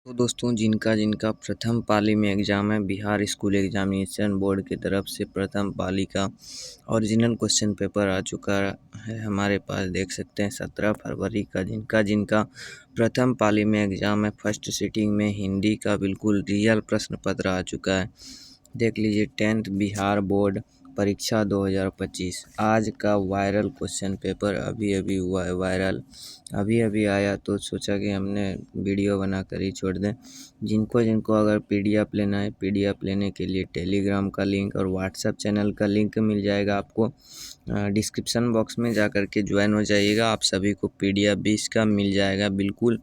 तो दोस्तों जिनका जिनका प्रथम पाली में एग्ज़ाम है, बिहार स्कूल एग्जामिनेशन बोर्ड की तरफ से प्रथम पाली का ओरिजिनल क्वेश्चन पेपर आ चुका है हमारे पास। देख सकते हैं 17 फरवरी का जिनका जिनका प्रथम पाली में एग्ज़ाम है, फर्स्ट सिटिंग में हिंदी का बिल्कुल रियल प्रश्न पत्र आ चुका है। देख लीजिए 10th बिहार बोर्ड परीक्षा 2025 आज का वायरल क्वेश्चन पेपर अभी अभी हुआ है वायरल। अभी अभी आया तो सोचा कि हमने वीडियो बनाकर ही छोड़ दें। जिनको जिनको अगर पीडीएफ लेना है, पीडीएफ लेने के लिए टेलीग्राम का लिंक और व्हाट्सएप चैनल का लिंक मिल जाएगा आपको। डिस्क्रिप्शन बॉक्स में जा कर के ज्वाइन हो जाइएगा। आप सभी को पीडीएफ भी इसका मिल जाएगा। बिल्कुल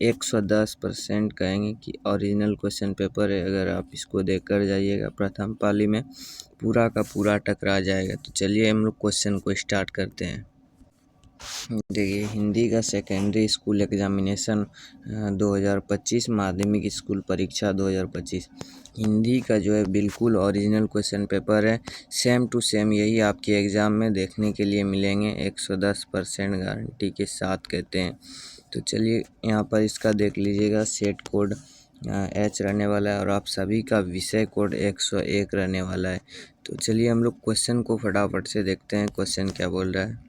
110% कहेंगे कि ओरिजिनल क्वेश्चन पेपर है। अगर आप इसको देख कर जाइएगा प्रथम पाली में पूरा का पूरा टकरा जाएगा। तो चलिए हम लोग क्वेश्चन को स्टार्ट करते हैं। देखिए हिंदी का सेकेंडरी स्कूल एग्जामिनेशन 2025 माध्यमिक स्कूल परीक्षा 2025 हिंदी का जो है बिल्कुल ओरिजिनल क्वेश्चन पेपर है। सेम टू सेम यही आपके एग्ज़ाम में देखने के लिए मिलेंगे। 110% गारंटी के साथ कहते हैं। तो चलिए यहाँ पर इसका देख लीजिएगा। सेट कोड H रहने वाला है और आप सभी का विषय कोड 101 रहने वाला है। तो चलिए हम लोग क्वेश्चन को फटाफट से देखते हैं क्वेश्चन क्या बोल रहा है।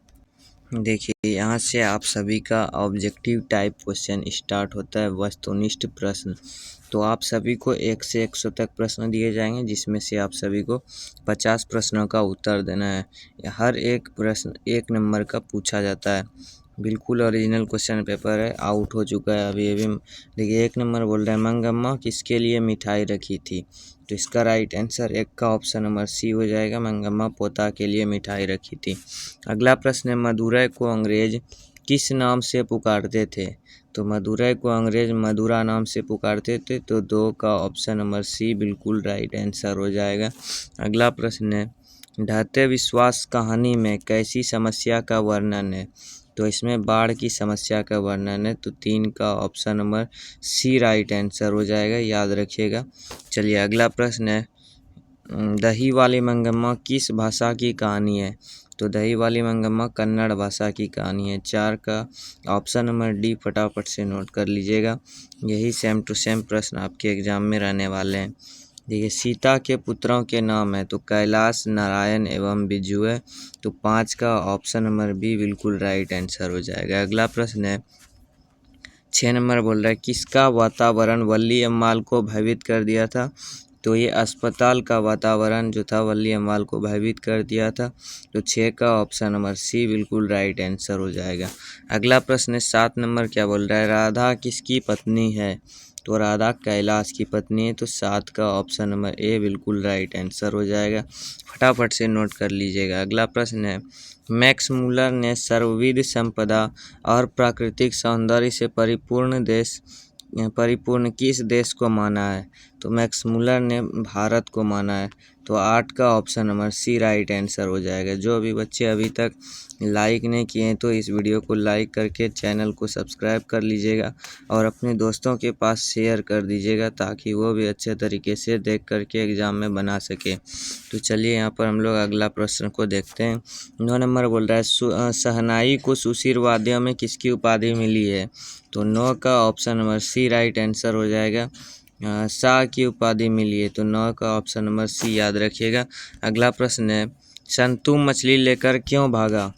देखिए यहाँ से आप सभी का ऑब्जेक्टिव टाइप क्वेश्चन स्टार्ट होता है, वस्तुनिष्ठ प्रश्न। तो आप सभी को 1 से 100 तक प्रश्न दिए जाएंगे, जिसमें से आप सभी को 50 प्रश्नों का उत्तर देना है। हर एक प्रश्न 1 नंबर का पूछा जाता है। बिल्कुल ओरिजिनल क्वेश्चन पेपर है। आउट हो चुका है अभी अभी। देखिए 1 नंबर बोल रहा है मंगम्मा किसके लिए मिठाई रखी थी। तो इसका राइट आंसर 1 का ऑप्शन नंबर सी हो जाएगा। मंगम्मा पोता के लिए मिठाई रखी थी। अगला प्रश्न है मदुरै को अंग्रेज किस नाम से पुकारते थे। तो मदुरै को अंग्रेज मदुरा नाम से पुकारते थे। तो 2 का ऑप्शन नंबर सी बिल्कुल राइट आंसर हो जाएगा। अगला प्रश्न है ढहते विश्वास कहानी में कैसी समस्या का वर्णन है। तो इसमें बाढ़ की समस्या का वर्णन है। तो 3 का option number C right answer हो जाएगा, याद रखिएगा। चलिए अगला प्रश्न है दही वाली मंगम्मा किस भाषा की कहानी है। तो दही वाली मंगम्मा कन्नड़ भाषा की कहानी है। 4 का ऑप्शन नंबर डी फटाफट से नोट कर लीजिएगा। यही सेम टू सेम प्रश्न आपके एग्जाम में रहने वाले हैं। देखिए सीता के पुत्रों के नाम है। तो कैलाश, नारायण एवं विजय। तो 5 का ऑप्शन नंबर बी बिल्कुल राइट आंसर हो जाएगा। अगला प्रश्न है 6 नंबर बोल रहा है किसका वातावरण वल्ली अम्माल को भयभीत कर दिया था। तो ये अस्पताल का वातावरण जो था वल्ली अम्माल को भयभीत कर दिया था। तो 6 का ऑप्शन नंबर सी बिल्कुल राइट आंसर हो जाएगा। अगला प्रश्न है 7 नंबर क्या बोल रहा है राधा किसकी पत्नी है। तो राधा कैलाश की पत्नी है। तो 7 का ऑप्शन नंबर ए बिल्कुल राइट आंसर हो जाएगा। फटाफट से नोट कर लीजिएगा। अगला प्रश्न है मैक्स मूलर ने सर्वविध संपदा और प्राकृतिक सौंदर्य से परिपूर्ण किस देश को माना है। तो मैक्स मूलर ने भारत को माना है। तो 8 का option number C right answer हो जाएगा। जो भी बच्चे अभी तक लाइक नहीं किए हैं तो इस वीडियो को लाइक करके चैनल को सब्सक्राइब कर लीजिएगा और अपने दोस्तों के पास शेयर कर दीजिएगा ताकि वो भी अच्छे तरीके से देख करके एग्ज़ाम में बना सके। तो चलिए यहाँ पर हम लोग अगला प्रश्न को देखते हैं। 9 नंबर बोल रहा है शहनाई को सुशीर वाद्यों में किसकी उपाधि मिली है। तो 9 का option number C right answer हो जाएगा। शाह की उपाधि मिली है। तो 9 का ऑप्शन नंबर सी याद रखिएगा। अगला प्रश्न है संतू मछली लेकर क्यों भागा।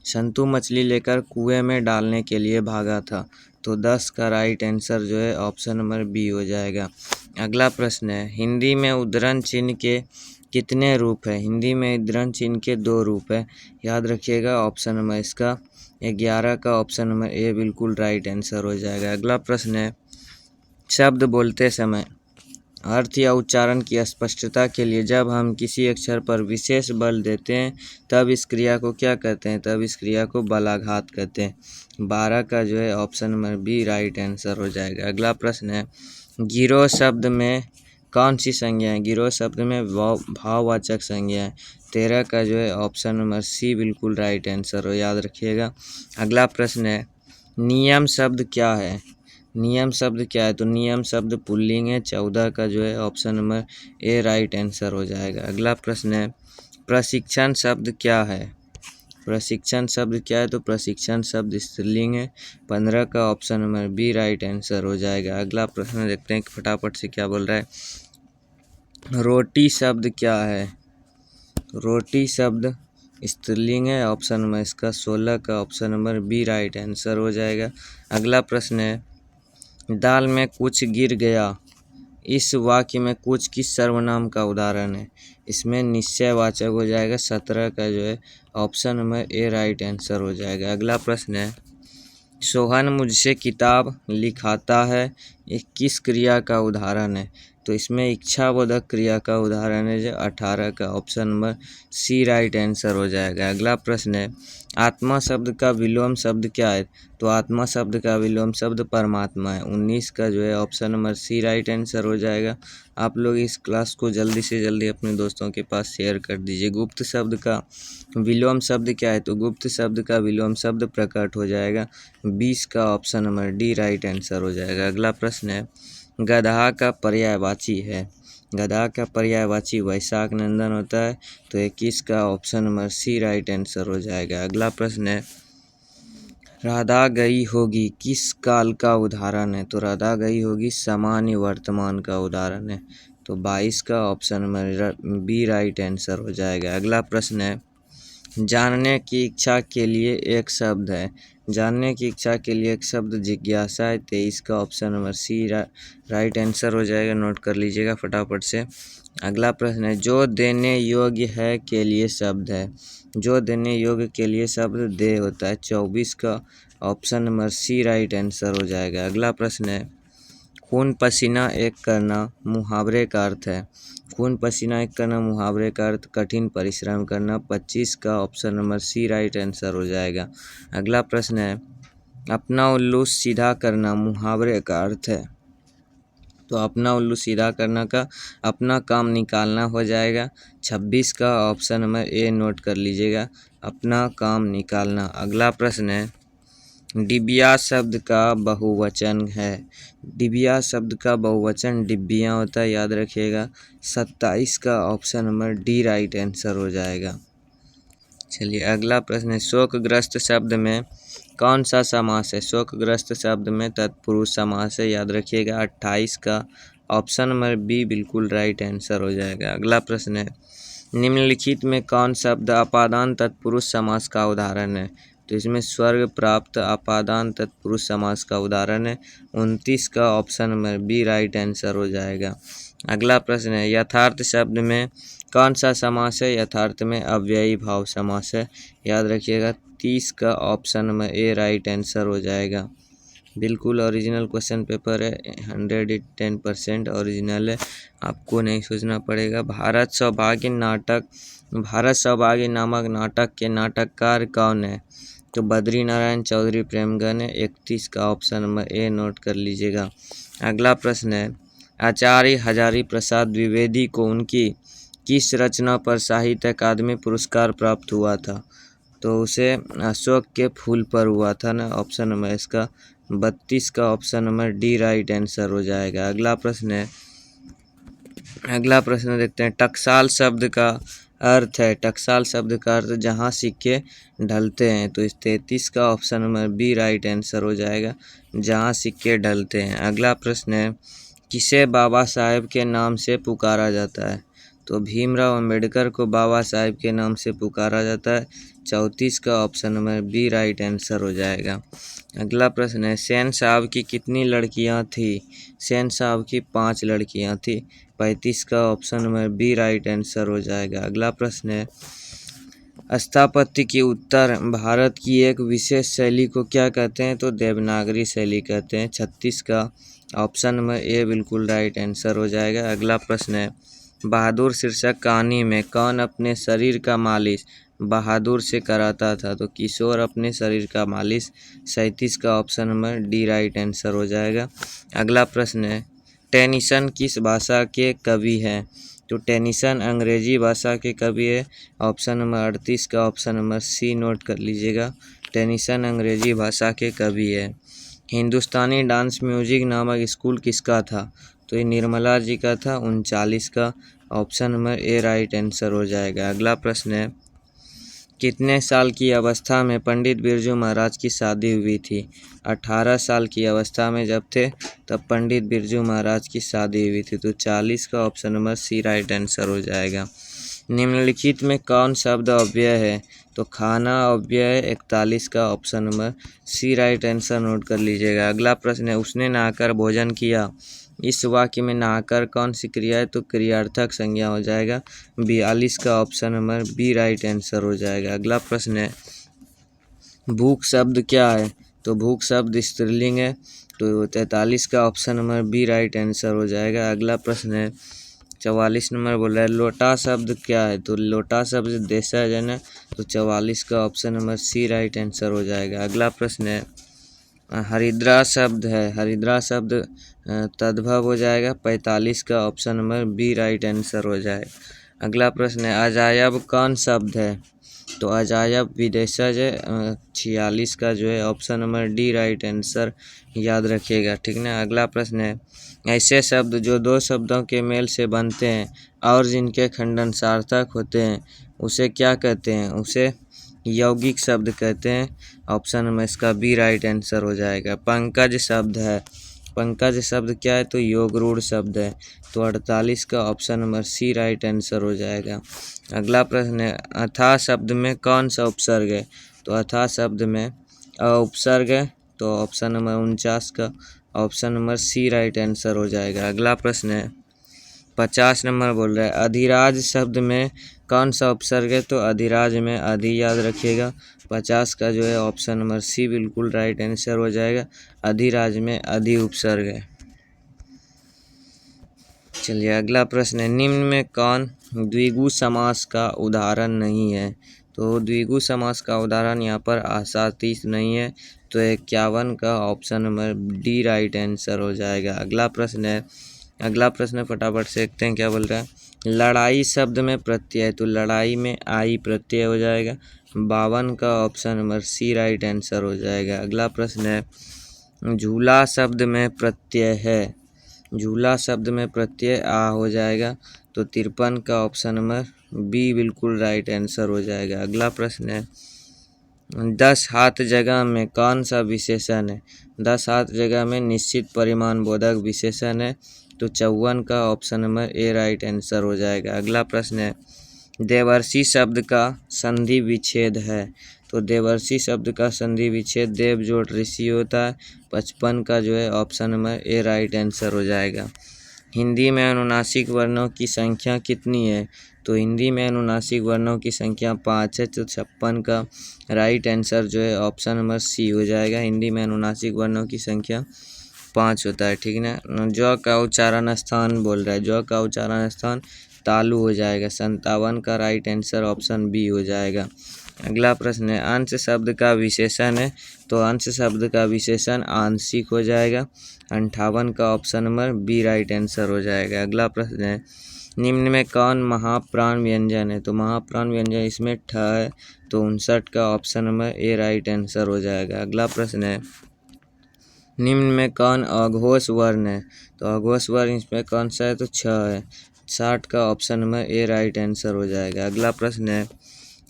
संतू मछली लेकर कुएं में डालने के लिए भागा था। तो 10 का राइट आंसर जो है ऑप्शन नंबर बी हो जाएगा। अगला प्रश्न है हिंदी में उद्धरण चिन्ह के कितने रूप है। हिंदी में उद्धरण चिन्ह के 2 रूप है, याद रखिएगा। ऑप्शन नंबर इसका 11 का ऑप्शन नंबर ए बिल्कुल राइट आंसर हो जाएगा। अगला प्रश्न है शब्द बोलते समय अर्थ या उच्चारण की स्पष्टता के लिए जब हम किसी अक्षर पर विशेष बल देते हैं तब इस क्रिया को क्या कहते हैं। तब इस क्रिया को बलाघात कहते हैं। 12 का जो है option number B right answer हो जाएगा। अगला प्रश्न है गिरोह शब्द में कौन सी संज्ञा है। गिरोह शब्द में भाववाचक संज्ञा है। 13 का जो है ऑप्शन नंबर सी बिल्कुल राइट आंसर हो, याद रखिएगा। अगला प्रश्न है नियम शब्द क्या है। नियम शब्द क्या है। तो नियम शब्द पुल्लिंग है। 14 का जो है option number A right answer हो जाएगा। अगला प्रश्न है प्रशिक्षण शब्द क्या है। प्रशिक्षण शब्द क्या है, तो प्रशिक्षण शब्द स्त्रीलिंग है। 15 का option number B right answer हो जाएगा। अगला प्रश्न देखते हैं कि फटाफट से क्या बोल रहा है। रोटी शब्द क्या है, रोटी शब्द स्त्रीलिंग है। ऑप्शन नंबर इसका 16 का option number B right answer हो जाएगा। अगला प्रश्न है, दाल में कुछ गिर गया, इस वाक्य में कुछ किस सर्वनाम का उदाहरण है। इसमें निश्चयवाचक हो जाएगा। 17 का जो है option number A right answer हो जाएगा। अगला प्रश्न है, सोहन मुझसे किताब लिखाता है, ये किस क्रिया का उदाहरण है। तो इसमें इच्छाबोधक क्रिया का उदाहरण है जो 18 का option number C right answer हो जाएगा। अगला प्रश्न है, आत्मा शब्द का विलोम शब्द क्या है। तो आत्मा शब्द का विलोम शब्द परमात्मा है। 19 का जो है option number C right answer हो जाएगा। आप लोग इस क्लास को जल्दी से जल्दी अपने दोस्तों के पास शेयर कर दीजिए। गुप्त शब्द का विलोम शब्द क्या है, तो गुप्त शब्द का विलोम शब्द प्रकट हो जाएगा। 20 का option number D right answer हो जाएगा। अगला प्रश्न है, गधा का पर्यायवाची है, गधा का पर्यायवाची वैशाख नंदन होता है। तो 21 का option number C right answer हो जाएगा। अगला प्रश्न है, राधा गई होगी किस काल का उदाहरण है। तो राधा गई होगी सामान्य वर्तमान का उदाहरण है। तो 22 का option number B right answer हो जाएगा। अगला प्रश्न है, जानने की इच्छा के लिए एक शब्द है, जानने की इच्छा के लिए एक शब्द जिज्ञासा है। 23 का option number C right answer हो जाएगा। नोट कर लीजिएगा फटाफट से। अगला प्रश्न है, जो देने योग्य है के लिए शब्द है, जो देने योग्य के लिए शब्द दे होता है। 24 का option number C right answer हो जाएगा। अगला प्रश्न है, खून पसीना एक करना मुहावरे का अर्थ है। खून पसीना एक करना मुहावरे का अर्थ कठिन परिश्रम करना। 25 का option number C right answer हो जाएगा। अगला प्रश्न है, अपना उल्लू सीधा करना मुहावरे का अर्थ है। तो अपना उल्लू सीधा करना का अपना काम निकालना हो जाएगा। 26 का ऑप्शन नंबर ए नोट कर लीजिएगा, अपना काम निकालना। अगला प्रश्न है, डिबिया शब्द का बहुवचन है, डिबिया शब्द का बहुवचन डिब्बियाँ होता है, याद रखिएगा। 27 का option number D right answer हो जाएगा। चलिए अगला प्रश्न है, शोकग्रस्त शब्द में कौन सा समास है। शोकग्रस्त शब्द में तत्पुरुष समास है, याद रखिएगा। 28 का ऑप्शन नंबर बी बिल्कुल राइट आंसर हो जाएगा। अगला प्रश्न है, निम्नलिखित में कौन शब्द अपादान तत्पुरुष समास का उदाहरण है। तो इसमें स्वर्ग प्राप्त अपादान तत्पुरुष समास का उदाहरण है। 29 का option number B right answer हो जाएगा। अगला प्रश्न है, यथार्थ शब्द में कौन सा समास है। यथार्थ में अव्ययी भाव समास है, याद रखिएगा। 30 का option number A right answer हो जाएगा। बिल्कुल ओरिजिनल क्वेश्चन पेपर है, 110% ओरिजिनल है, आपको नहीं सोचना पड़ेगा। भारत सौभाग्य नाटक, भारत सौभाग्य नामक नाटक के नाटककार कौन है। तो बद्री नारायण चौधरी प्रेमगन है। 31 का ऑप्शन नंबर ए नोट कर लीजिएगा। अगला प्रश्न है, आचार्य हजारी प्रसाद द्विवेदी को उनकी किस रचना पर साहित्य अकादमी पुरस्कार प्राप्त हुआ था। तो उसे अशोक के फूल पर हुआ था ना। ऑप्शन नंबर इसका 32 का option number D right answer हो जाएगा। अगला प्रश्न है, अगला प्रश्न देखते हैं, टकसाल शब्द का अर्थ है, टकसाल शब्द का अर्थ जहाँ सिक्के ढलते हैं। तो इस 33 का option number B right answer हो जाएगा, जहाँ सिक्के ढलते हैं। अगला प्रश्न है, किसे बाबा साहेब के नाम से पुकारा जाता है। तो भीमराव अंबेडकर को बाबा साहेब के नाम से पुकारा जाता है। 34 का option number B right answer हो जाएगा। अगला प्रश्न है, सेन साहब की कितनी लड़कियां थी। सेन साहब की 5 लड़कियां थी। 35 का option number B right answer हो जाएगा। अगला प्रश्न है, स्थापत्य की उत्तर भारत की एक विशेष शैली को क्या कहते हैं। तो देवनागरी शैली कहते हैं। 36 का ऑप्शन नंबर ए बिल्कुल राइट आंसर हो जाएगा। अगला प्रश्न है, बहादुर शीर्षक कहानी में कौन अपने शरीर का मालिश बहादुर से कराता था। तो किशोर अपने शरीर का मालिश। 37 का option number D right answer हो जाएगा। अगला प्रश्न है, टेनिसन किस भाषा के कवि हैं। तो टेनिसन अंग्रेजी भाषा के कवि है। ऑप्शन नंबर 38 का ऑप्शन नंबर सी नोट कर लीजिएगा, टेनिसन अंग्रेजी भाषा के कवि है। हिंदुस्तानी डांस म्यूजिक नामक स्कूल किसका था। तो ये निर्मला जी का था। 39 का option number A right answer हो जाएगा। अगला प्रश्न है, कितने साल की अवस्था में पंडित बिरजू महाराज की शादी हुई थी? 18 साल की अवस्था में जब थे तब पंडित बिरजू महाराज की शादी हुई थी। तो 40 का option number C right answer हो जाएगा। निम्नलिखित में कौन शब्द अव्यय है? तो खाना अव्यय है। 41 का option number C right answer note कर लीजिएगा। अगला प्रश्न है, उसने नहाकर भोजन किया। इस वाक्य में नहाकर कौन सी क्रिया है? तो क्रियार्थक संज्ञा हो जाएगा। 42 का option number B right answer हो जाएगा। अगला प्रश्न है, भूख शब्द क्या है? तो भूख शब्द स्त्रीलिंग है। तो 43 का option number B right answer हो जाएगा। अगला प्रश्न है, 44 नंबर बोल रहा है लोटा शब्द क्या है? तो लोटा शब्द देशजन है। तो 44 का option number C right answer हो जाएगा। अगला प्रश्न है, हरिद्रा शब्द है। हरिद्रा शब्द तद्भव हो जाएगा। 45 का option number B right answer हो जाएगा। अगला प्रश्न है, अजायब कौन शब्द है? तो अजायब विदेशज है। 46 का जो है option number D right answer याद रखिएगा, ठीक ना। अगला प्रश्न है, ऐसे शब्द जो दो शब्दों के मेल से बनते हैं और जिनके खंडन सार्थक होते हैं उसे क्या कहते हैं? उसे यौगिक शब्द कहते हैं। ऑप्शन नंबर इसका बी राइट आंसर हो जाएगा। पंकज शब्द है। पंकज शब्द क्या है? तो योगरूढ़ शब्द है। तो 48 का option number C right answer हो जाएगा। अगला प्रश्न है, अथाह शब्द में कौन सा उपसर्ग है? तो अथाह शब्द में उपसर्ग है। तो ऑप्शन नंबर 49 का option number C right answer हो जाएगा। अगला प्रश्न है, 50 नंबर बोल रहा है, अधिराज शब्द में कौन सा उपसर्ग है? तो अधिराज में अधि याद रखिएगा। 50 का जो है ऑप्शन नंबर सी बिल्कुल राइट आंसर हो जाएगा। अधिराज में अधि उपसर्ग है। चलिए अगला प्रश्न है, निम्न में कौन द्विगु समास का उदाहरण नहीं है? तो द्विगु समास का उदाहरण यहाँ पर आसातीस नहीं है। तो 51 का option number D right answer हो जाएगा। अगला प्रश्न है, अगला प्रश्न फटाफट से देखते हैं क्या बोल रहा है। लड़ाई शब्द में प्रत्यय है। तो लड़ाई में आई प्रत्यय हो जाएगा। 52 का option number C right answer हो जाएगा। अगला प्रश्न है, झूला शब्द में प्रत्यय है। झूला शब्द में प्रत्यय आ हो जाएगा। तो 53 का ऑप्शन नंबर बी बिल्कुल राइट आंसर हो जाएगा। अगला प्रश्न है, 10 हाथ जगह में कौन सा विशेषण है? 10 हाथ जगह में निश्चित परिमाण बोधक विशेषण है। तो 54 का option number A right answer हो जाएगा। अगला प्रश्न है, देवर्षि शब्द का संधि विच्छेद है। तो देवर्षि शब्द का संधि विच्छेद देव जोड़ ऋषि होता है। 55 का जो है option number A right answer हो जाएगा। हिंदी में अनुनासिक वर्णों की संख्या कितनी है? तो हिंदी में अनुनासिक वर्णों की संख्या 5 है। तो 56 का राइट आंसर जो है ऑप्शन नंबर सी हो जाएगा। हिंदी में अनुनासिक वर्णों की संख्या 5 होता है, ठीक है ना। ज का उच्चारण स्थान बोल रहा है। ज का उच्चारण स्थान तालु हो जाएगा। 57 का राइट आंसर ऑप्शन बी हो जाएगा। अगला प्रश्न है, अंश शब्द का विशेषण है। तो अंश शब्द का विशेषण आंशिक हो जाएगा। 58 का option number B right answer हो जाएगा। अगला प्रश्न है, निम्न में कौन महाप्राण व्यंजन है? तो महाप्राण व्यंजन इसमें ठ है। तो 59 का option number A right answer हो जाएगा। अगला प्रश्न है, निम्न में कौन अघोष वर्ण है? तो अघोष वर्ण इसमें कौन सा है? तो छ है। 60 का option number A right answer हो जाएगा। अगला प्रश्न है,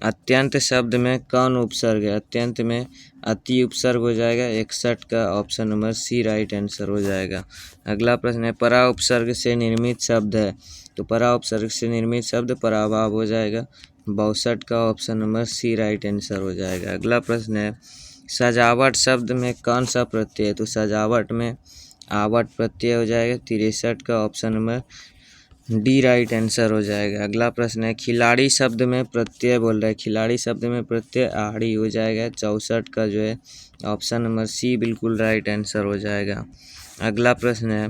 अत्यंत शब्द में कौन उपसर्ग है? अत्यंत में अति उपसर्ग हो जाएगा। 61 का option number C right answer हो जाएगा। अगला प्रश्न है, परा उपसर्ग से निर्मित शब्द है। तो परा उपसर्ग से निर्मित शब्द पराभाव हो जाएगा। 62 का option number C right answer हो जाएगा। अगला प्रश्न है, सजावट शब्द में कौन सा प्रत्यय है? तो सजावट में आवट प्रत्यय हो जाएगा। 63 का option number D right answer हो जाएगा। अगला प्रश्न है, खिलाड़ी शब्द में प्रत्यय बोल रहा है। खिलाड़ी शब्द में प्रत्यय आड़ी हो जाएगा। 64 का जो है ऑप्शन नंबर सी बिल्कुल राइट आंसर हो जाएगा। अगला प्रश्न है,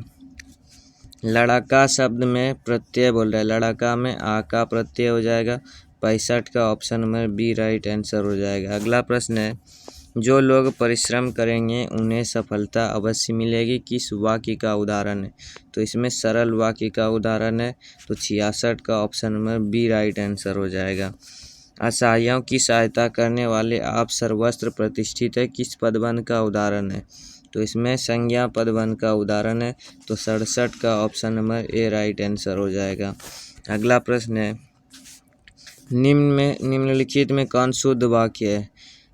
लड़का शब्द में प्रत्यय बोल रहा है। लड़का में आ का प्रत्यय हो जाएगा। 65 का option number B right answer हो जाएगा। अगला प्रश्न है, जो लोग परिश्रम करेंगे उन्हें सफलता अवश्य मिलेगी, किस वाक्य का उदाहरण है? तो इसमें सरल वाक्य का उदाहरण है। तो 66 का option number B right answer हो जाएगा। असहायों की सहायता करने वाले आप सर्वत्र प्रतिष्ठित है, किस पदबंध का उदाहरण है? तो इसमें संज्ञा पदबंध का उदाहरण है। तो 67 का option number A right answer हो जाएगा। अगला प्रश्न है, निम्नलिखित में कौन शुद्ध वाक्य है?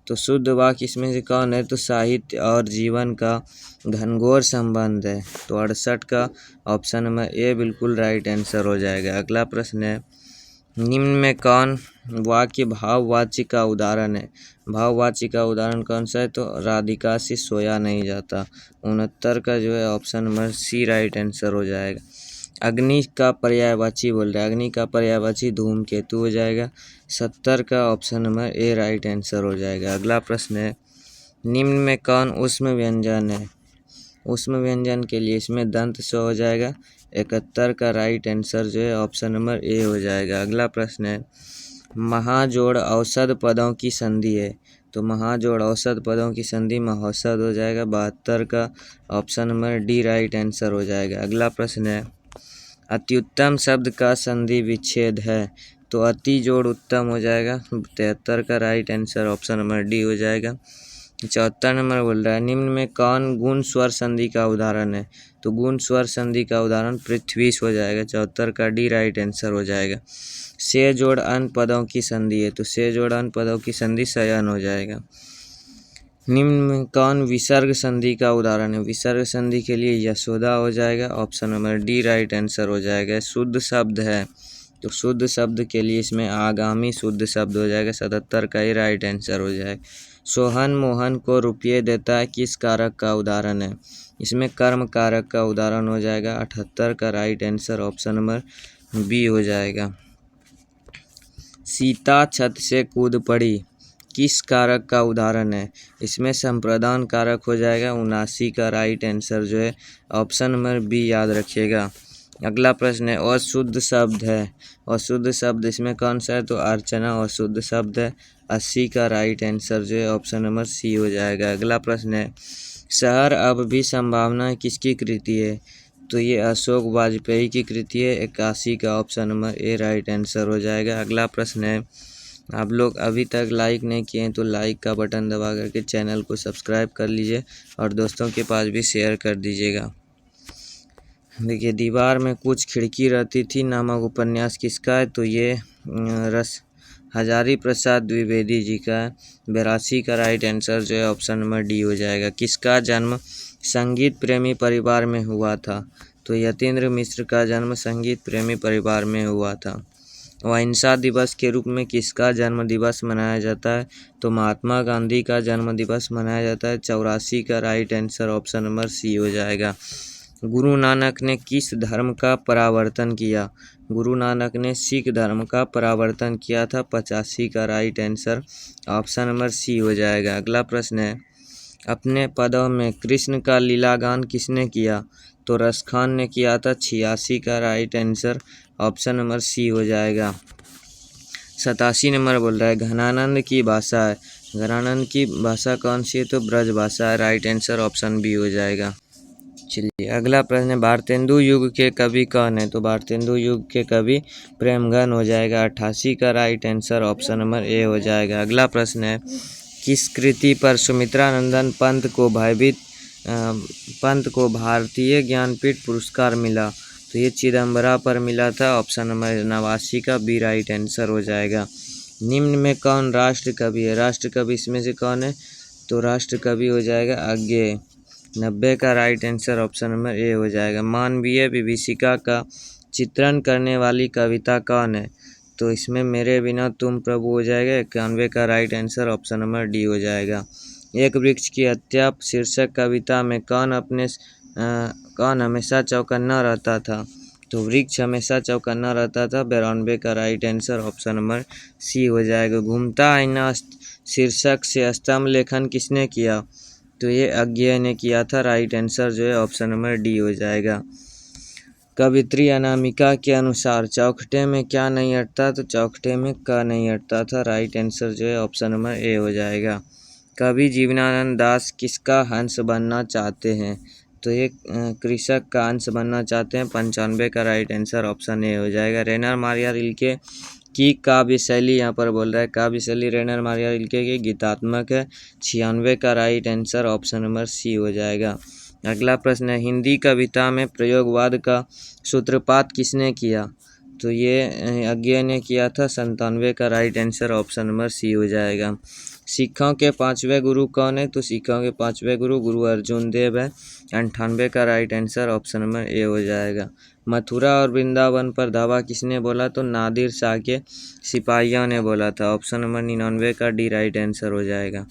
तो शुद्ध वाक्य इसमें से कौन है? तो साहित्य और जीवन का घनघोर संबंध है। तो 68 का ऑप्शन नंबर ए बिल्कुल राइट आंसर हो जाएगा। अगला प्रश्न है, निम्न में कौन वाक्य भाववाची का उदाहरण है? भाववाची का उदाहरण कौन सा है? तो राधिका से सोया नहीं जाता। 69 का जो है option number C right answer हो जाएगा। अग्नि का पर्यायवाची बोल रहा है, अग्नि का पर्यायवाची धूमकेतु हो जाएगा। 70 का option number A right answer हो जाएगा। अगला प्रश्न है, निम्न में कौन ऊष्म व्यंजन है? ऊष्म व्यंजन के लिए इसमें दंत स हो जाएगा। 71 का राइट आंसर जो है ऑप्शन नंबर ए हो जाएगा। अगला प्रश्न है, महाजोड़ औसत पदों की संधि है। तो महाजोड़ औसत पदों की संधि महौसत हो जाएगा। 72 का option number D right answer हो जाएगा। अगला प्रश्न है, अत्युत्तम शब्द का संधि विच्छेद है। तो अति जोड़ उत्तम हो जाएगा। 73 का right answer option number D हो जाएगा। 74 नंबर बोल रहा है, निम्न में कौन गुण स्वर संधि का उदाहरण है? तो गुण स्वर संधि का उदाहरण पृथ्वीश हो जाएगा। 74 का डी राइट आंसर हो जाएगा। से जोड़ अन पदों की संधि है। तो से जोड़ अन पदों की संधि शयन हो जाएगा। निम्न में कौन विसर्ग संधि का उदाहरण है? विसर्ग संधि के लिए यशोदा हो जाएगा। Option number D right answer हो जाएगा। शुद्ध शब्द है, तो शुद्ध शब्द के लिए इसमें आगामी शुद्ध शब्द हो जाएगा। 77 का ही राइट आंसर हो जाएगा। सोहन मोहन को रुपये देता है किस कारक का उदाहरण है? इसमें कर्म कारक का उदाहरण हो जाएगा। 78 का right answer option number B हो जाएगा। सीता छत से कूद पड़ी किस कारक का उदाहरण है? इसमें संप्रदान कारक हो जाएगा। 79 का राइट आंसर जो है ऑप्शन नंबर बी याद रखिएगा। अगला प्रश्न है, अशुद्ध शब्द है। अशुद्ध शब्द इसमें कौन सा है? तो अर्चना अशुद्ध शब्द है। 80 का राइट आंसर जो है ऑप्शन नंबर सी हो जाएगा। अगला प्रश्न है, शहर अब भी संभावना किसकी कृति है? तो ये अशोक वाजपेयी की कृति है। 81 का option number A right answer हो जाएगा। अगला प्रश्न है, आप लोग अभी तक लाइक नहीं किए हैं तो लाइक का बटन दबा करके चैनल को सब्सक्राइब कर लीजिए और दोस्तों के पास भी शेयर कर दीजिएगा। देखिए, दीवार में कुछ खिड़की रहती थी नामक उपन्यास किसका है? तो ये रस हजारी प्रसाद द्विवेदी जी का है। 82 का राइट आंसर जो है ऑप्शन नंबर डी हो जाएगा। किसका जन्म संगीत प्रेमी परिवार में हुआ था? तो यतीन्द्र मिश्र का जन्म संगीत प्रेमी परिवार में हुआ था। अहिंसा दिवस के रूप में किसका जन्म दिवस मनाया जाता है? तो महात्मा गांधी का जन्म दिवस मनाया जाता है। 84 का right answer option number C हो जाएगा। गुरु नानक ने किस धर्म का परावर्तन किया? गुरु नानक ने सिख धर्म का परावर्तन किया था। 85 का right answer option number C हो जाएगा। अगला प्रश्न है, अपने पदों में कृष्ण का लीलागान किसने किया? तो रसखान ने किया था। 86 का right answer option number C हो जाएगा। 87 नंबर बोल रहा है, घनानंद की भाषा है। घनानंद की भाषा कौन सी है? तो ब्रज भाषा है। राइट आंसर ऑप्शन बी हो जाएगा। चलिए, अगला प्रश्न है, भारतेंदु युग के कवि कौन है? तो भारतेंदु युग के कवि प्रेमघन हो जाएगा। 88 का right answer option number A हो जाएगा। अगला प्रश्न है, किस कृति पर सुमित्रानंदन पंत को भारतीय ज्ञानपीठ पुरस्कार मिला? तो ये चिदम्बरा पर मिला था। ऑप्शन नंबर 89 का बी राइट आंसर हो जाएगा। निम्न में कौन राष्ट्र कवि है? राष्ट्र कवि इसमें से कौन है? तो राष्ट्र कवि हो जाएगा अज्ञेय। 90 का right answer option number A हो जाएगा। मानवीय विभीषिका का चित्रण करने वाली कविता कौन है? तो इसमें मेरे बिना तुम प्रभु हो जाएगा। 91 का right answer option number D हो जाएगा। एक वृक्ष की हत्या शीर्षक कविता में कौन हमेशा चौकन्ना रहता था? तो वृक्ष हमेशा चौकन्ना रहता था। 92 का right answer option number C हो जाएगा। घूमता आईना शीर्षक से स्तंभ लेखन किसने किया? तो ये अज्ञेय ने किया था। राइट आंसर जो है ऑप्शन नंबर डी हो जाएगा। कवित्री अनामिका के अनुसार चौखटे में क्या नहीं अटता? तो चौखटे में क नहीं अटता था। राइट आंसर जो है ऑप्शन नंबर ए हो जाएगा। कवि जीवनानंद दास किसका हंस बनना चाहते हैं? तो ये कृषक का अंश बनना चाहते हैं। 95 का राइट आंसर ऑप्शन ए हो जाएगा। रेनर मारिया रिल्के की काव्य शैली यहाँ पर बोल रहा है, काव्य शैली रेनर मारिया रिल्के की गीतात्मक है। 96 का right answer option number C हो जाएगा। अगला प्रश्न है, हिंदी कविता में प्रयोगवाद का सूत्रपात किसने किया? तो ये अज्ञे ने किया था। 97 का right answer option number C हो जाएगा। सिखों के 5वें गुरु कौन है? तो सिखों के 5वें गुरु अर्जुन देव है। 98 का right answer option number A हो जाएगा। मथुरा और वृंदावन पर धावा किसने बोला? तो नादिर शाह के सिपाहियों ने बोला था। ऑप्शन नंबर 99 का डी राइट आंसर हो जाएगा।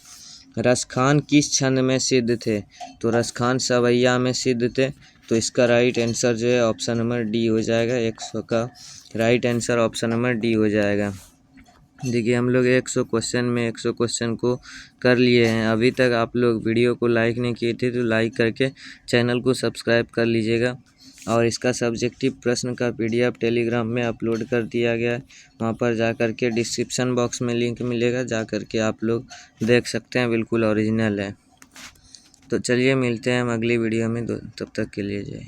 रसखान किस छंद में सिद्ध थे? तो रसखान सवैया में सिद्ध थे। तो इसका राइट आंसर जो है ऑप्शन नंबर डी हो जाएगा। 100 का right answer option number D हो जाएगा। देखिए हम लोग 100 क्वेश्चन में 100 क्वेश्चन को कर लिए हैं। अभी तक आप लोग वीडियो को लाइक नहीं किए थे तो लाइक करके चैनल को सब्सक्राइब कर लीजिएगा। और इसका सब्जेक्टिव प्रश्न का PDF टेलीग्राम में अपलोड कर दिया गया है। वहाँ पर जा कर के डिस्क्रिप्शन बॉक्स में लिंक मिलेगा, जा कर के आप लोग देख सकते हैं, बिल्कुल ओरिजिनल है। तो चलिए मिलते हैं हम अगली वीडियो में, तब तक के लिए जय।